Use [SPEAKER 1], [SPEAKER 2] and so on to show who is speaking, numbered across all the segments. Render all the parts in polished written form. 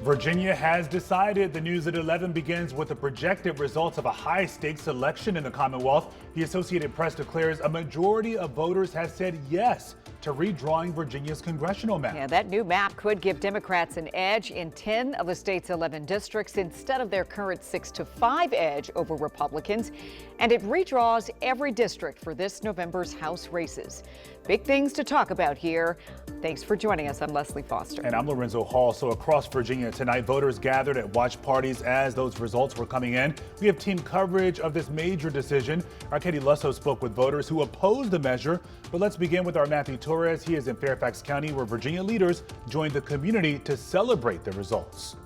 [SPEAKER 1] Virginia has decided. The news at 11 begins with the projected results of a high-stakes election in the Commonwealth. The Associated Press declares a majority of voters has said yes to redrawing Virginia's congressional map.
[SPEAKER 2] Yeah, that new map could give Democrats an edge in 10 of the state's 11 districts instead of their current 6-5 edge over Republicans. And it redraws every district for this November's House races. Big things to talk about here. Thanks for joining us. I'm Leslie Foster.
[SPEAKER 1] And I'm Lorenzo Hall. So across Virginia tonight, voters gathered at watch parties as those results were coming in. We have team coverage of this major decision. Our Katie Lusso spoke with voters who opposed the measure. But let's begin with our Matthew Torres. He is in Fairfax County, where Virginia leaders joined the community to celebrate the results.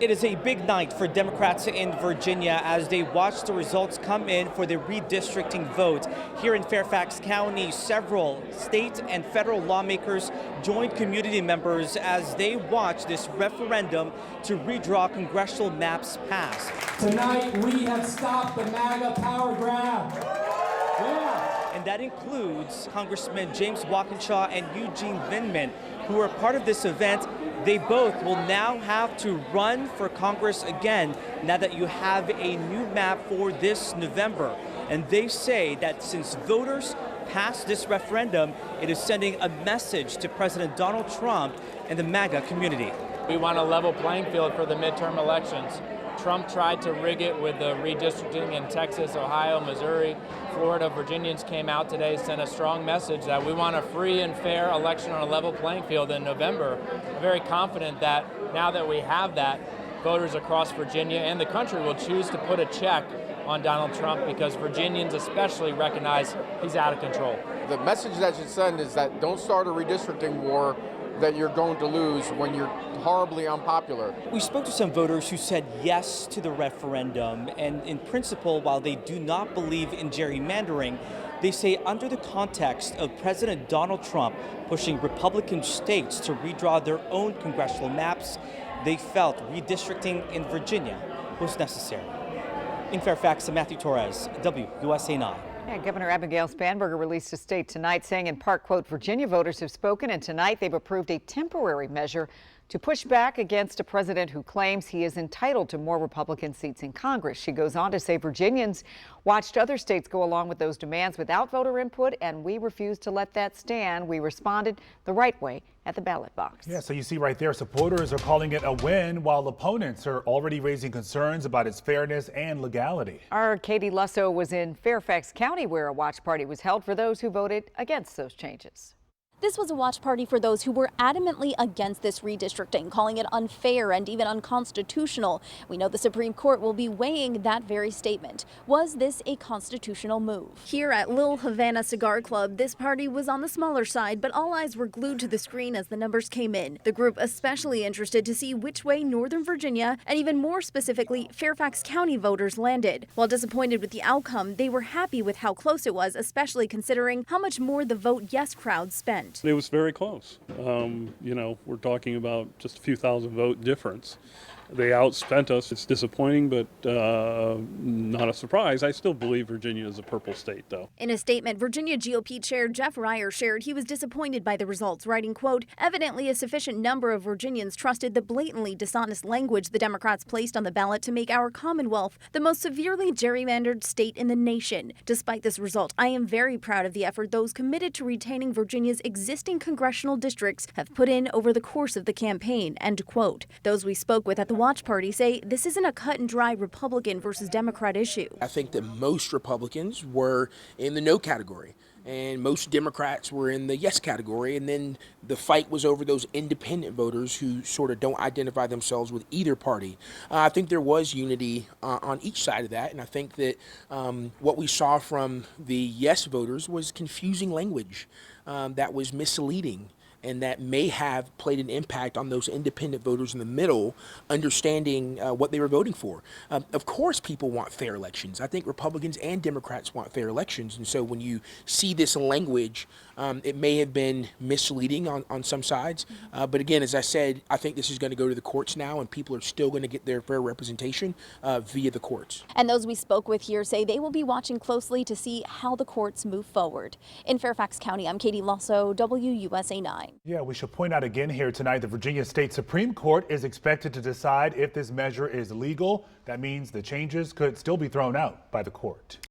[SPEAKER 3] It is a big night for Democrats in Virginia as they watch the results come in for the redistricting vote. Here in Fairfax County, several state and federal lawmakers joined community members as they watch this referendum to redraw congressional maps pass.
[SPEAKER 4] Tonight, we have stopped the MAGA power grab. Yeah.
[SPEAKER 3] And that includes Congressman James Walkinshaw and Eugene Vindman, who are part of this event. They both will now have to run for Congress again now that you have a new map for this November. And they say that since voters passed this referendum, it is sending a message to President Donald Trump and the MAGA community.
[SPEAKER 5] We want a level playing field for the midterm elections. Trump tried to rig it with the redistricting in Texas, Ohio, Missouri, Florida. Virginians came out today, sent a strong message that we want a free and fair election on a level playing field in November. I'm very confident that now that we have that, voters across Virginia and the country will choose to put a check on Donald Trump because Virginians especially recognize he's out of control.
[SPEAKER 6] The message that you send is that don't start a redistricting war that you're going to lose when you're horribly unpopular.
[SPEAKER 3] We spoke to some voters who said yes to the referendum, and in principle, while they do not believe in gerrymandering, they say under the context of President Donald Trump pushing Republican states to redraw their own congressional maps, they felt redistricting in Virginia was necessary. In Fairfax, I'm Matthew Torres, WUSA 9.
[SPEAKER 2] Yeah, Governor Abigail Spanberger released a state tonight saying in part, quote, Virginia voters have spoken and tonight they've approved a temporary measure to push back against a president who claims he is entitled to more Republican seats in Congress. She goes on to say Virginians watched other states go along with those demands without voter input, and we refused to let that stand. We responded the right way at the ballot box.
[SPEAKER 1] Yeah, so you see right there, supporters are calling it a win, while opponents are already raising concerns about its fairness and legality.
[SPEAKER 2] Our Katie Lusso was in Fairfax County, where a watch party was held for those who voted against those changes.
[SPEAKER 7] This was a watch party for those who were adamantly against this redistricting, calling it unfair and even unconstitutional. We know the Supreme Court will be weighing that very statement. Was this a constitutional move? Here at Little Havana Cigar Club, this party was on the smaller side, but all eyes were glued to the screen as the numbers came in. The group especially interested to see which way Northern Virginia, and even more specifically, Fairfax County voters landed. While disappointed with the outcome, they were happy with how close it was, especially considering how much more the vote yes crowd spent.
[SPEAKER 8] It was very close. We're talking about just a few thousand vote difference. They outspent us. It's disappointing, but not a surprise. I still believe Virginia is a purple state, though.
[SPEAKER 7] In a statement, Virginia GOP Chair Jeff Ryer shared he was disappointed by the results, writing, quote, evidently a sufficient number of Virginians trusted the blatantly dishonest language the Democrats placed on the ballot to make our Commonwealth the most severely gerrymandered state in the nation. Despite this result, I am very proud of the effort those committed to retaining Virginia's existing congressional districts have put in over the course of the campaign, end quote. Those we spoke with at the watch party say this isn't a cut and dry Republican versus Democrat issue.
[SPEAKER 9] I think that most Republicans were in the no category and most Democrats were in the yes category, and then the fight was over those independent voters who sort of don't identify themselves with either party. I think there was unity on each side of that, and I think that what we saw from the yes voters was confusing language that was misleading, and that may have played an impact on those independent voters in the middle, understanding what they were voting for. Of course, people want fair elections. I think Republicans and Democrats want fair elections. And so when you see this language It may have been misleading on some sides. But again, as I said, I think this is going to go to the courts now, and people are still going to get their fair representation via the courts.
[SPEAKER 7] And those we spoke with here say they will be watching closely to see how the courts move forward. In Fairfax County, I'm Katie Lasso, WUSA 9.
[SPEAKER 1] Yeah, we should point out again here tonight, the Virginia State Supreme Court is expected to decide if this measure is legal. That means the changes could still be thrown out by the court.